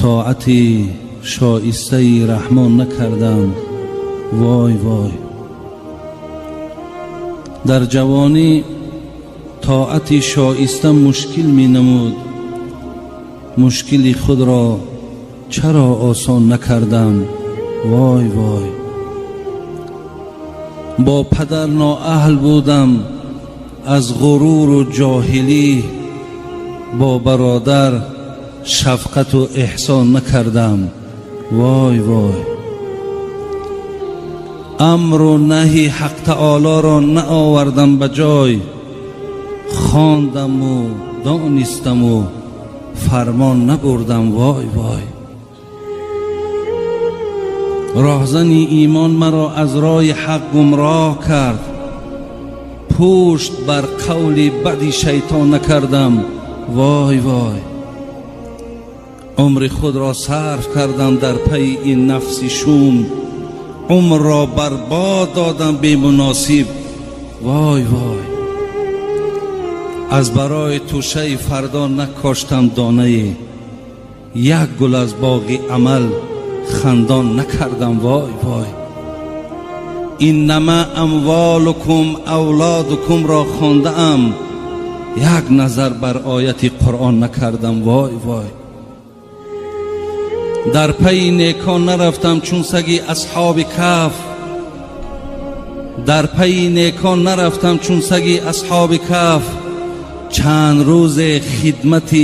طاعت شایسته رحمان نکردم. وای وای. در جوانی طاعت شایسته مشکل می نمود. مشکل خود را چرا آسان نکردم؟ وای وای. با پدر نااهل بودم، از غرور و جاهلی با برادر شفقت و احسان نکردم. وای وای. امر و نهی حق تعالی را نآوردم به جای، خواندم و دانستم و فرمان نبردم. وای وای. راهزن ایمان مرا از راه حق گمراه کرد، پشت بر قول بد شیطان نکردم. وای وای. عمر خود را صرف کردم در پی این نفس شوم، عمر را برباد دادم بی مناسب. وای وای. از برای توشه فردا نکاشتم دانه، یک گل از باغ عمل خندان نکردم. وای وای. اینما اموالکم اولادکم را خوانده ام، یک نظر بر آیت قرآن نکردم. وای وای. در پی نیکان نرفتم چون سگ اصحاب کهف، در پی نیکان نرفتم چون سگ اصحاب کهف، چند روز خدمت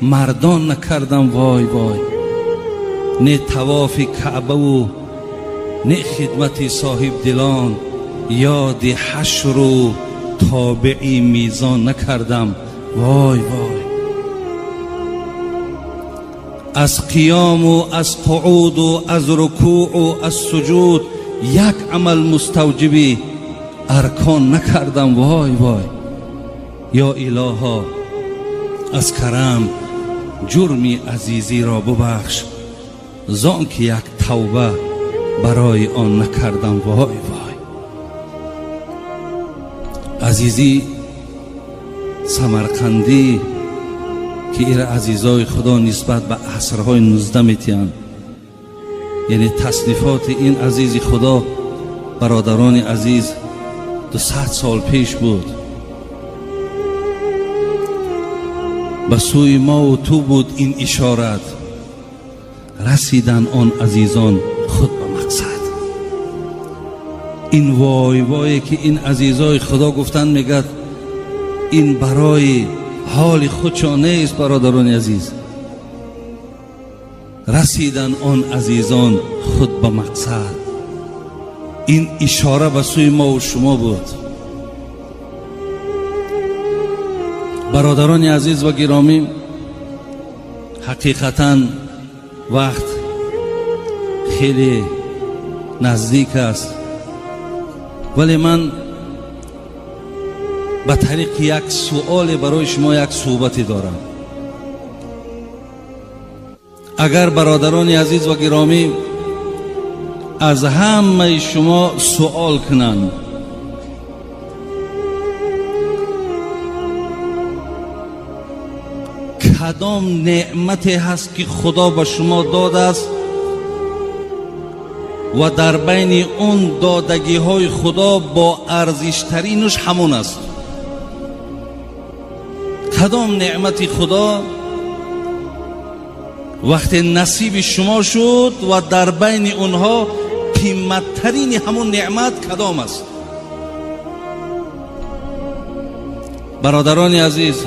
مردان نکردم. وای وای. نه طواف کعبه و نه خدمت صاحب دلان، یاد حشر و تابعی میزان نکردم. وای وای. از قیام و از قعود و از رکوع و از سجود یک عمل مستوجب ارکان نکردم. وای وای. یا الها از کرم جرمی عزیزی را ببخش، زان که یک توبه برای آن نکردم. وای وای. عزیزی سمرقندی که ایر عزیزای خدا نسبت به عصرهای 19 میتیان، یعنی تصنیفات این عزیز خدا برادران عزیز 200 سال پیش بود. به سوی ما و تو بود این اشارت، رسیدن آن عزیزان خود به مقصد. این وای وای که این عزیزای خدا گفتن میگد این برای حال خودشان نیست. برادران عزیز، رسیدن آن عزیزان خود به مقصد، این اشاره به سوی ما و شما بود. برادران عزیز و گرامی، حقیقتاً وقت خیلی نزدیک است، ولی من به طریق یک سوال برای شما یک صحبتی دارم. اگر برادران عزیز و گرامی از همه شما سوال کنند کدام نعمتی هست که خدا به شما داده است و در بین اون دادگی های خدا با ارزشترینش همون است؟ کدام نعمت خدا وقتی نصیب شما شد و در بین اونها قیمتترین همون نعمت کدام است؟ برادران عزیز،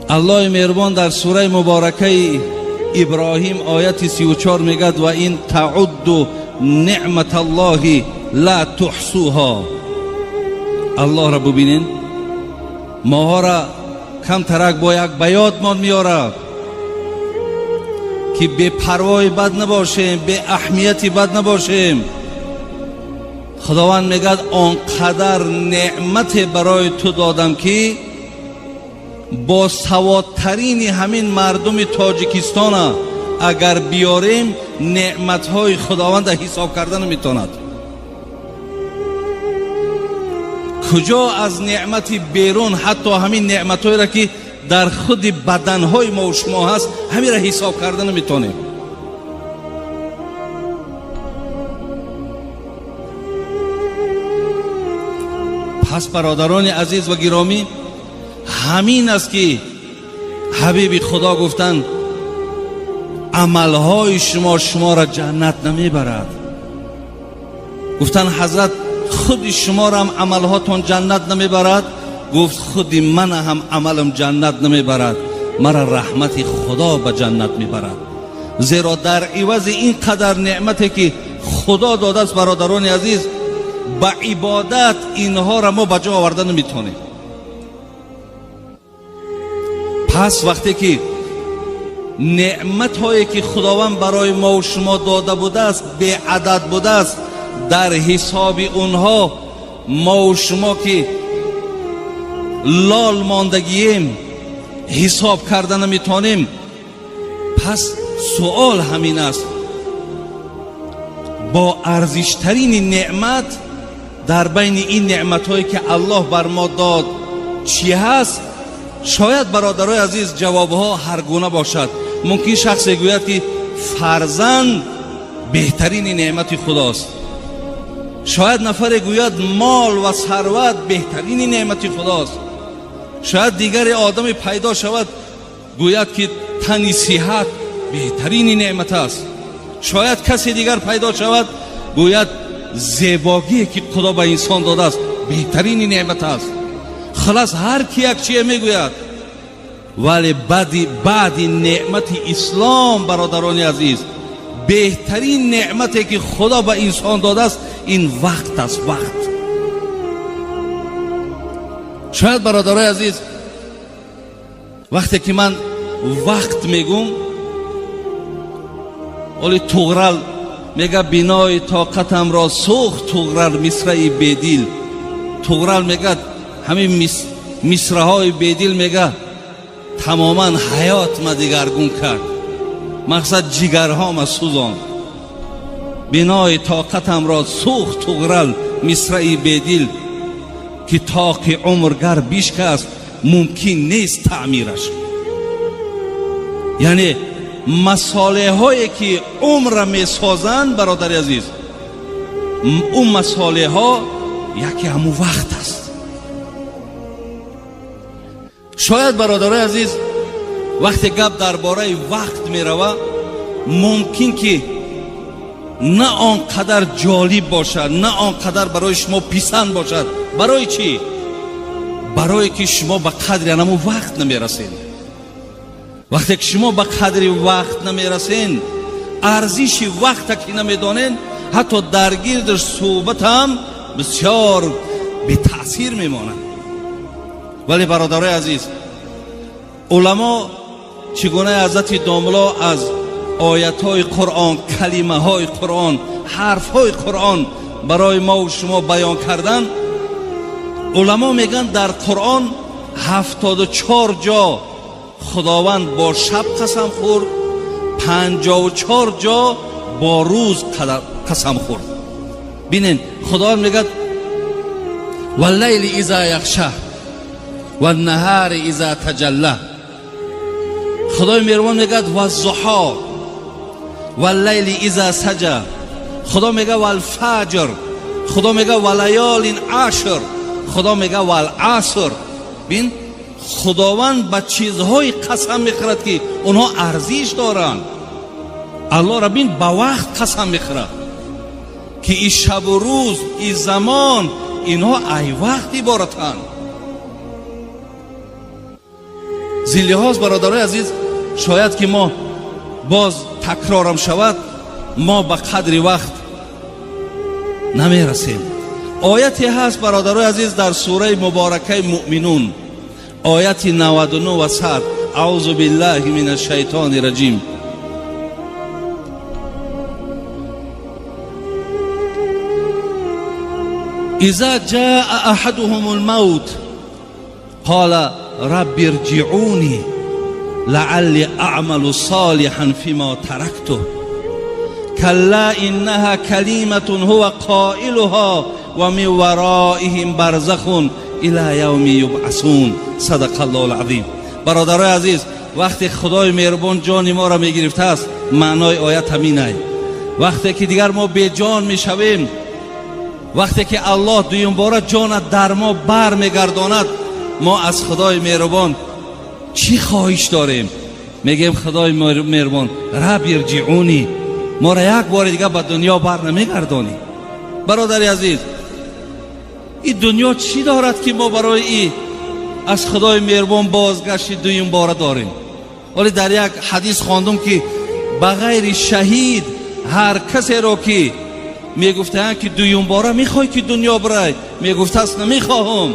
الله مهربان در سوره مبارکه ابراهیم آیت 34 میگد و این تعد نعمت الله لا تحصوها. الله را ببینین، ماها را کم ترک با یک بیاد مان میاره که به پروای بد نباشیم، به اهمیتی بد نباشیم. خداوند میگد آنقدر نعمت برای تو دادم که با سوادترین همین مردم تاجیکستان اگر بیاریم نعمتهای خداوند حساب کردن نمیتواند. کجا از نعمت بیرون حتی همین نعمتهایی را که در خود بدنهای ما و شما هست همین را حساب کردن نمیتونیم. پس برادران عزیز و گرامی، همین است که حبیب خدا گفتند عملهای شما را جنت نمیبرد. گفتن حضرت خود شما را هم عملهاتون جنت نمیبرد؟ گفت خود من هم عملم جنت نمیبرد، مرا رحمت خدا به جنت میبرد. زیرا در عوض این قدر نعمتی که خدا داده است برادران عزیز، با عبادت اینها را ما به جا آوردن نمیتونیم. پس وقتی که نعمت هایی که خداوند برای ما و شما داده بوده است به عدد بوده است، در حساب اونها ما و شما که لال ماندگیم حساب کردن نمیتونیم. پس سوال همین است، با ارزشترین نعمت در بین این نعمت هایی که الله بر ما داد چی هست؟ شاید برادرای عزیز جوابها هر گونه باشد. ممکن شخص گوید که فرزند بهترین نعمت خداست، شاید نفر گوید مال و ثروت بهترین نعمت خداست، شاید دیگر آدم پیدا شود گوید که تن صحت بهترین نعمت است، شاید کسی دیگر پیدا شود گوید زیبایی که خدا به انسان داده است بهترین نعمت است. خلاص هر کی یک چیه میگوید، ولی بعد نعمت اسلام برادران عزیز، بهترین نعمتی که خدا به انسان داده است این وقت است. وقت. شاید برادرای عزیز وقتی که من وقت میگم، ولی طغرل میگه بینای طاقتم را سوخت طغرل مصرعی بیدیل. طغرل میگه همین مصرهای بیدیل میگه تماما حیات ما دیگرگون کرد، مقصد جگرها ما سوزاند. بینای طاقتم را سوخت طغرل مصرعی بیدیل، که طاق عمرگر بیشکست ممکن نیست تعمیرش. یعنی مساله هایی که عمر می سازند برادر عزیز، اون مساله ها یکی همون وقت است. شاید برادر عزیز وقتی گپ درباره وقت می رود ممکن که نه آنقدر جالب باشد، نه آنقدر برای شما پسند باشد. برای چی؟ برای که شما به قدر همون وقت نمی رسید. وقتی که شما به قدر وقت نمی رسید، ارزش وقت که نمی دانید، حتی در گیردش صحبت هم بسیار بی تأثیر می ماند. ولی برادرای عزیز، علما چگونه حضرت داملا از آیت های قرآن، کلمه های قرآن، حرف های قرآن برای ما و شما بیان کردن. علما میگن در قرآن 74 جا خداوند با شب قسم خورد، 54 جا با روز قسم خورد. بینین خداوند میگه واللیل اذا یغشی والنهار اذا تجلی. خدای مهربان میگه والضحی واللیل اذا سجی. خدا میگه والفجر. خدا میگه ولیال عشر. خدا میگه والعصر. بین خداوند به چیزهای قسم میخورد که اونها ارزش دارند. الله را بین به وقت قسم میخورد که این شب و روز، این زمان، اینها ای وقت عبارتند. زیلهاز برادرای عزیز، شاید که ما باز تکرارم شود، ما به قدر وقت نمی رسیم. آیتی هست برادرای عزیز در سوره مبارکه مؤمنون، آیت 99 و 100. اعوذ بالله من الشیطان الرجیم. اذا جاء احدهم الموت قال رب ارجعوني لعلی اعمل صالحا فيما تركته كلا انها كلمة هو قائلها ومن ورائهم برزخ الى يوم يبعثون. صدق الله العظیم. برادرای عزیز، وقتی خدای مهربان جان ما را میگرفته است، معنای آیت همین است. وقتی که دیگر ما بی جان میشویم، وقتی که الله دویم باره جان در ما بر میگرداند، ما از خدای مهربان چی خواهش داریم؟ میگیم خدای مهربان رب ارجعونی، ما را یک بار دیگه به دنیا بر نمیگردانی. برادر عزیز، این دنیا چی دارد که ما برای این از خدای مهربان بازگشت دویم باره داریم؟ ولی در یک حدیث خواندم که بغیر شهید هر کسی را که میگفتند که دویم باره میخوای که دنیا برای، میگفته است نمیخواهم.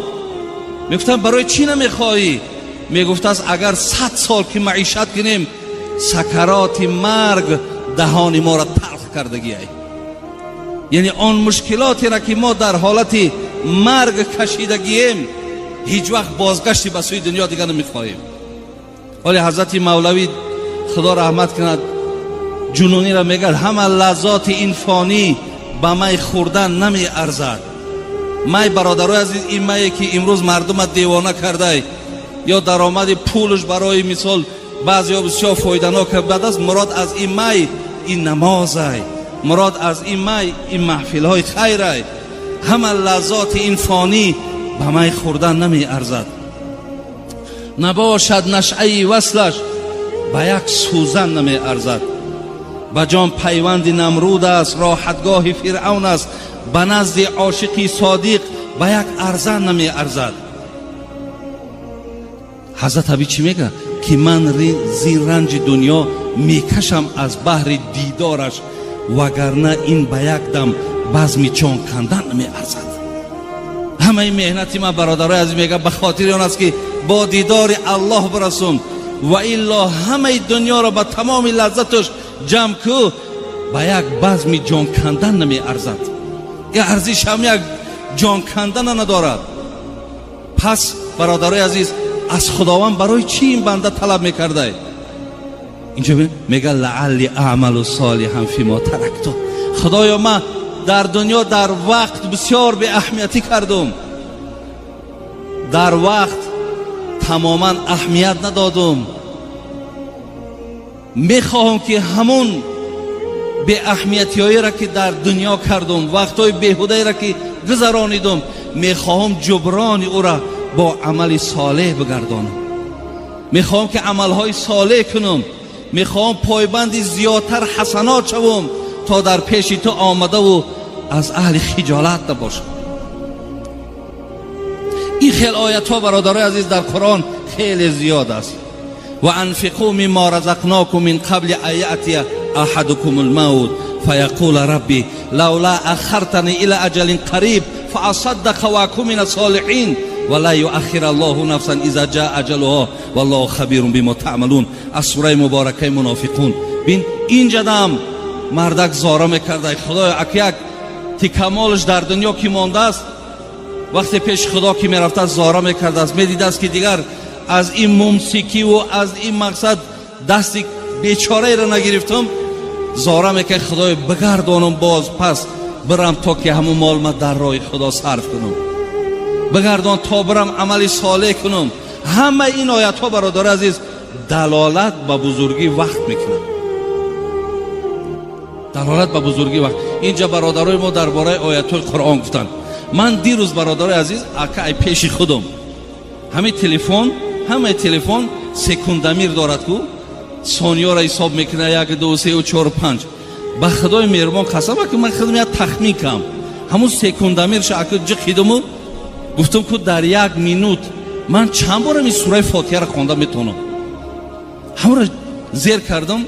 میگفتن برای چی نمیخوایی؟ میگفته است اگر 100 سال که معیشت کنیم، سکرات مرگ دهان ما را تلخ کردگی ای. یعنی آن مشکلاتی را که ما در حالت مرگ کشیدگیم، هیچ وقت بازگشتی به سوی دنیا دیگر نمیخواهیم. ولی حضرت مولوی خدا رحمت کند جنونی را میگه همه لذات این فانی به می خوردن نمی ارزد. می برادرای عزیز، این می که امروز مردم دیوانه کرده یا درآمد پولش برای مثال بعضیا بسیار فایده‌ناک بعد از مراد از این می این نماز است، مراد از این می این محفل های خیر است. همه لذات این فانی به می خوردن نمی ارزد. نباشد نشعه وصلش به یک سوزن نمی ارزد. به جان پیوند نمرود است، راحتگاه فرعون است. به نزد عاشقی صادق به یک ارزن نمی ارزد. حضرت عبی چی میگه؟ که من زین رنج دنیا میکشم از بحر دیدارش، وگرنه این به یک دم بزم جان کندن نمی ارزد. همه مهنتی من برادرای عزیز میگه به خاطر آن است که با دیدار الله برسم، و الا همه دنیا را به تمام لذتش جمع کو به یک بزم جان کندن نمی ارزد. این ارزش هم یک جان کندن ندارد. پس برادرای عزیز، از خداوند برای چی این بنده طلب میکرده؟ اینجا میگه لعلی اعمل صالحا فیما ترکت. خدایا من در دنیا در وقت بسیار به اهمیتی کردم، در وقت تماما اهمیت ندادم. میخواهم که همون به اهمیتی هایی را که در دنیا کردم، وقت های بیهوده را که گذرانیدم، میخواهم جبران او را با عمل صالح بگردانم. میخواهم که عملهای صالح کنم. میخواهم پایبند زیادتر حسنات شوم تا در پیش تو آمده و از اهل خجالت نباشم. این خیلی آیت ها برادرای عزیز در قرآن خیلی زیاد است. و انفقوا مما رزقناکم من قبل ان یأتی احدکم الموت فیقول ربی لولا اخرتنی الى اجل قریب فاصدق واکن من الصالحین ولا یؤخر الله نفسا اذا جاء اجلها والله خبیر بما تعملون. از سوره مبارکه منافقون. بین اینجا دم مردک زاره میکرده خدای اکیک تکمالش در دنیا کی مانده است، وقتی پیش خدا کی میرفته زاره میکرده است، میدیده است که دیگر از این ممسکی و از این مقصد دست بیچاره را نگرفتم، زاره میکرد خدای بگردانم باز پس برم تا که همون مال ما در راه خدا صرف کنم، بگردان تا برم عمل صالح کنم. همه این آیت ها برادر عزیز دلالت به بزرگی وقت میکنند، دلالت به بزرگی وقت. اینجا برادرای ما درباره آیت های قرآن گفتن. من دیروز برادر عزیز اکای پیش خودم همه تلفن سکوندمیر دارد کو ثانیه را حساب میکنه 1 2 3 4 5. به خدای مهربان قسم که من خودم یک تخمین کم همون سکوندمیر شاکر جه خیدمو گفتم که در 1 مینوت من چند بار این سوره فاتحه را خوانده میتونم. همون را زیر کردم.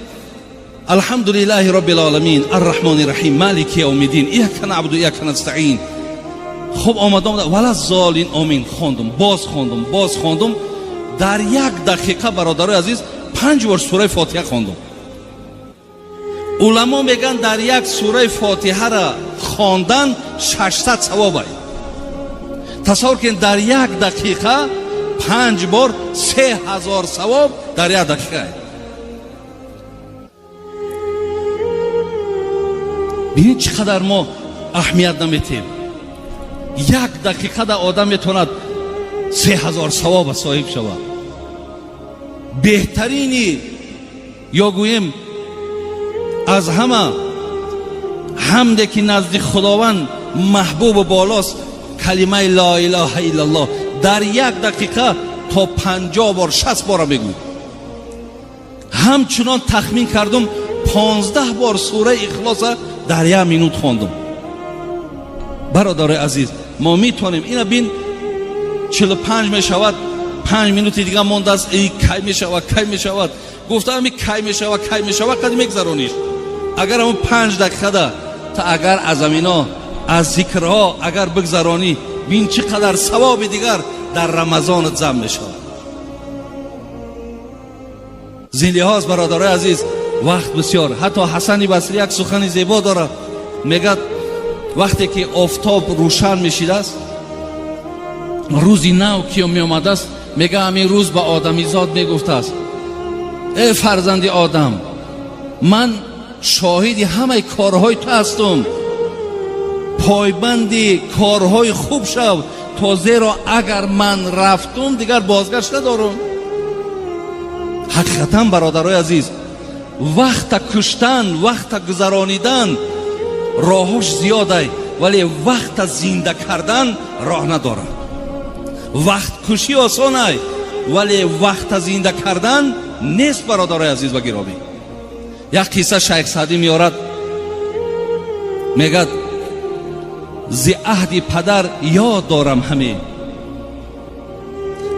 الحمدلله رب العالمین الرحمن الرحیم مالک یوم الدین ایاک نعبد و ایاک نستعین. خب آمدم ولا الضالین آمین خواندم، باز خواندم. در 1 دقیقه برادرای عزیز 5 بار سوره فاتحه خواندم. علما میگن در یک سوره فاتحه را خواندن 600 ثواب است. تصور کن در 1 دقیقه 5 بار 3000 ثواب در 1 دقیقه. ببین چقدر ما اهمیت نمیدیم. 1 دقیقه در آدم میتوند 3000 ثواب صاحب شود. بهترینی یا گویم از همه حمده که نزد خداوند محبوب و بالاست کلمه لا اله الا الله در یک دقیقه تا 50 بار 60 بار بگو. همچنان تخمین کردم 15 بار سوره اخلاص در یک مینوت خواندم. برادر عزیز ما میتونیم اینا بین 45 میشود 5 مینوت دیگه مونده است ای کی میشود گفتم کی میشود قد میگذرونیش اگر همون 5 دقیقه ده تا اگر از امینا از ذکرها اگر بگذرانی بین چقدر ثواب دیگر در رمضان جمع میشه. زین لحاظ برادر عزیز وقت بسیار. حتی حسن بصری یک سخن زیبا داره، میگه وقتی که آفتاب روشن میشیده است روزی نو که می آمده است، میگه همین روز به آدمیزاد میگفته است ای فرزند آدم من شاهدی همه کارهای تو هستم، پایبندی کارهای خوب شو تا زیرا اگر من رفتم دیگر بازگشت ندارم. حقیقتا برادرای عزیز وقت کشتن وقت گذرانیدن راهش زیاده ولی وقت زنده کردن راه نداره. وقت کشی آسانه ولی وقت زنده کردن نیست برادرای عزیز و گرامی. یک قصه شیخ سعدی میارد، میگد ز عهد پدر یاد دارم همه،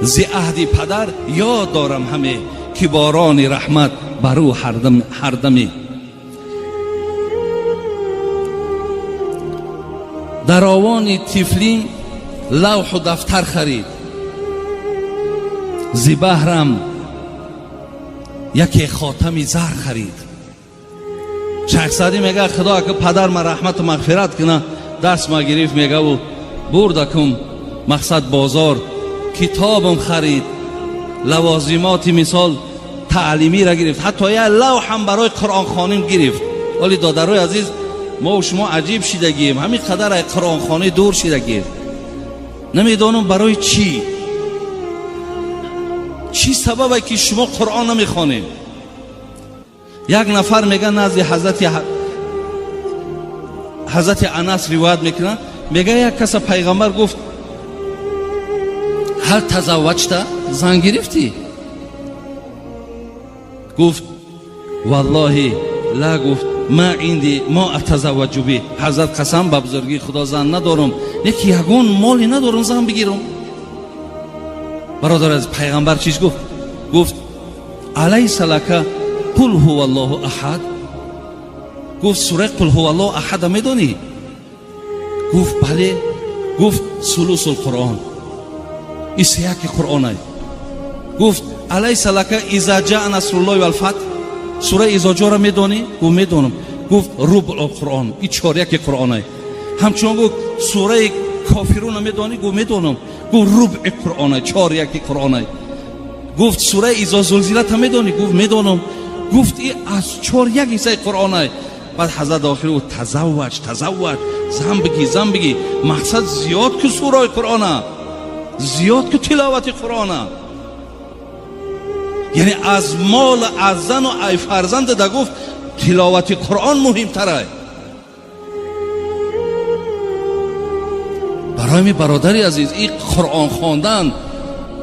ز عهد پدر یاد دارم همه که باران رحمت بر او هر دمی. در آوان طفلیم لوح و دفتر خرید، ز بهرم یکی خاتم زر خرید. شیخ سعدی میگه خدا که پدر ما رحمت و مغفرت کنه دست ما گرفت، میگه و بردکم مقصد بازار کتابم خرید، لوازمات مثال تعلیمی را گرفت، حتی یه لوح هم برای قرآن خوانیم گرفت. ولی دادرای عزیز ما و شما عجیب شیدگیم، همین قدر قرآن خوانی دور شیدگیم، نمیدانم برای چی سببه که شما قرآن نمیخوانیم. یک نفر میگه نزد حضرت انس روایت میکنه، میگه یک کس پیغمبر گفت هل تزوجت؟ زن گرفتی؟ گفت والله لا، گفت ما عندي ما اتزوج به، حضرت قسم به بزرگی خدا زن ندارم، یکی یگون مالی ندارم زن بگیرم. برادر از پیغمبر چیز گفت؟ گفت الیس لک قل هو الله احد؟ گفت سوره قل هو الله احد میدونی؟ گفت بله. گفت ثلث القرآن، این سیاق قرآن است. گفت الیس لک اذا جاء نصر الله والفتح؟ سوره اذا جاء را میدونی؟ گفت میدونم. گفت ربع القرآن، این چهارک قرآن است. همچنان گفت سوره کافرون میدونی؟ گفت میدونم. گفت ربع قرآن است، چهارک قرآن است. گفت سوره اذا زلزلت هم میدونی؟ گفت میدونم. گفت این از چهارک حصه قرآن است. بعد حضرت آخر گفت تزوج زن بگی. مقصد زیاد که سوره قرآن است، زیاد که تلاوت قرآن است. یعنی از مال از زن و ای فرزند ده گفت تلاوت قرآن مهمتره. برای می برادری عزیز این قرآن خواندن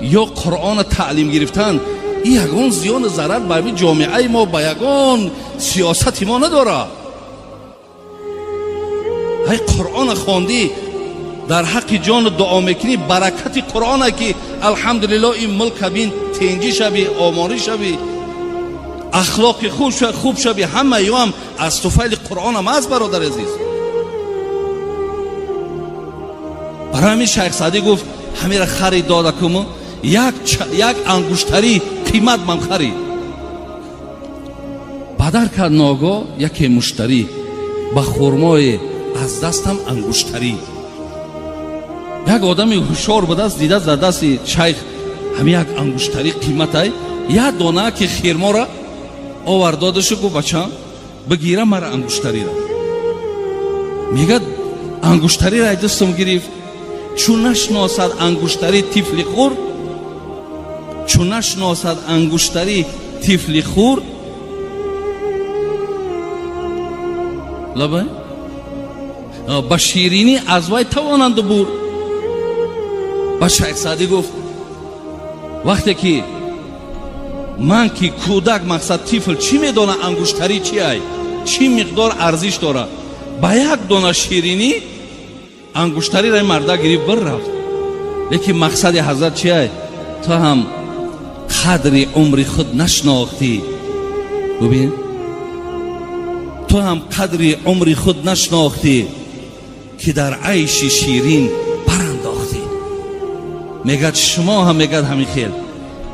یا قرآن تعلیم گرفتن این یگان زیان ضرر به جامعه ما به یگان سیاست ما نداره. ای قرآن خواندی در حق جان دعا میکنی، برکت قرآن که الحمدلله این ملک بین تنجی شوی، آماری شوی، اخلاق خوب شوی، همه هم از طفیل قرآن هم از برادر عزیز. برای همین شیخ سعدی گفت همین را خرید داده کم، یک انگشتری قیمت من خرید. بدر کرد ناگاه یکی مشتری با خرمای از دستم انگشتری. یک آدمی هوشیار بود است، دیده در دست شیخ همین یک انگشتری قیمت ای، یک دانه که خرما را آوردادش گفت بچم بگیرم مرا انگشتری را. میگه انگشتری را دستم گرفت، چون نشناسد انگشتری طفل خور، چون نشناسد انگشتری طفل خور لبه با شیرینی از وی توانند برد. با شیخ سعدی گفت وقتی که من که کودک مقصد طفل چی میدونه انگشتری چی ای چی مقدار ارزش داره، با یک دونه شیرینی انگشتری را مرده گریب بر رفت. لیکن مقصد حضرت چی ای؟ تو هم قدر عمر خود نشناختی. ببین تو هم قدر عمر خود نشناختی که در عیش شیرین برانداختی. میگه شما هم میگه همین خیل،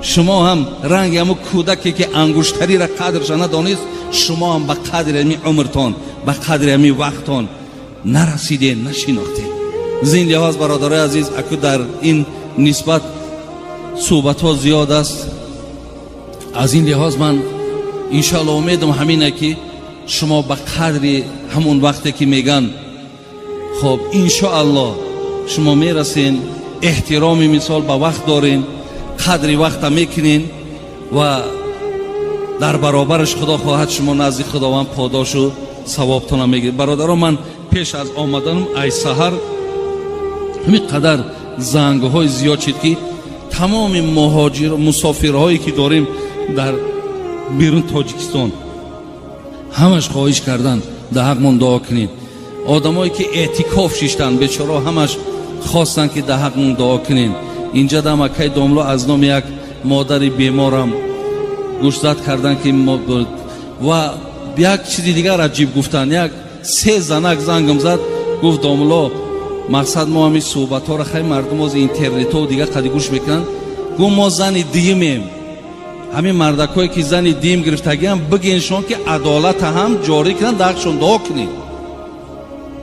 شما هم رنگ همون کودکی که انگشتری را قدرش ندانست، شما هم به قدر همین عمرتان به قدر همین وقتان نرسیدین نشناختین. زین لحاظ برادرای عزیز اکو در این نسبت صحبت ها زیاد است. از این لحاظ من انشاءالله امیدم همینه که شما به قدر همون وقتی که میگن خب انشاءالله شما میرسین، احترامی مثال به وقت دارین، قدر وقت میکنین و در برابرش خدا خواهد شما نزد خداوند پاداش و ثوابتون میگیرید. برادران من پیش از آمدنم ای سحر همین قدر زنگ های زیاد شد که تمام مهاجر مسافرهایی که داریم در بیرون تاجیکستان همش خواهش کردن در حق من دعا کنید. آدمایی که اعتکاف شیشتن بیچاره همش خواستن که در حق من دعا کنین. اینجا در مکه داملو از نام یک مادر بیمارم گوشزد کردن که و یک چیزی دیگر عجیب گفتن. یک 3 زنک زنگم زد گفت داملو مقصد ما همین صحبت ها را خیلی مردم از اینترنت ها و دیگر قدی گوش میکنن. گفت ما زن دیمیم، همین مردکایی که زن دیم گرفتگی هم بگینشون که عدالت هم جاری کنن دقشون دعا کنید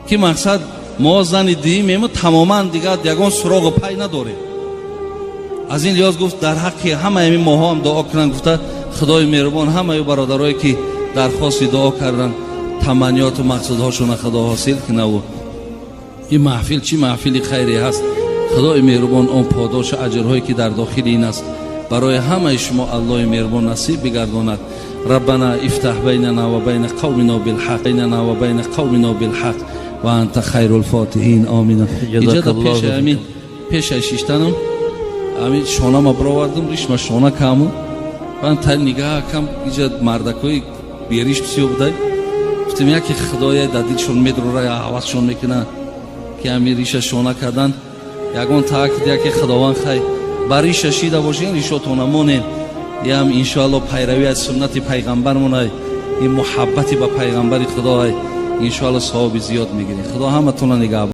که مقصد ما زن دیمیم تماما دیگر یگان سراغ پای نداره. از این لحاظ گفت در حق همه همین ماها هم دعا کنن. گفته خدای مهربان همه برادرایی که درخواست دعا کردن تمنیات و مقصدهاشون خدا حاصل کنه و این محفل چی محفل خیری هست. خدای مهربان اون پاداش اجرهایی که در داخل این است برای همه شما الله مهربان نصیب بگرداند. ربنا افتح بیننا و بین قومنا بالحق، بیننا و بین قومنا بالحق و انت خیر الفاتحین. آمین. اینجا در پیش شیشتنم همین شانه ما براوردم ریش ما شانه کامو من تا نگاه کم اینجا مردکای بیریش بسیار بوده. گفتم یکی خدای دادیشون میدرو را عوضشون میکنه که همین ریش شانه کردن یگان تاکید که خداوند خیر بریش شیده باشین ریشاتون مونین یا هم انشاءالله پیروی از سنت پیغمبرمون این محبتی به پیغمبر خدا انشاءالله ثواب زیاد میگیرین. خدا همتون نگاه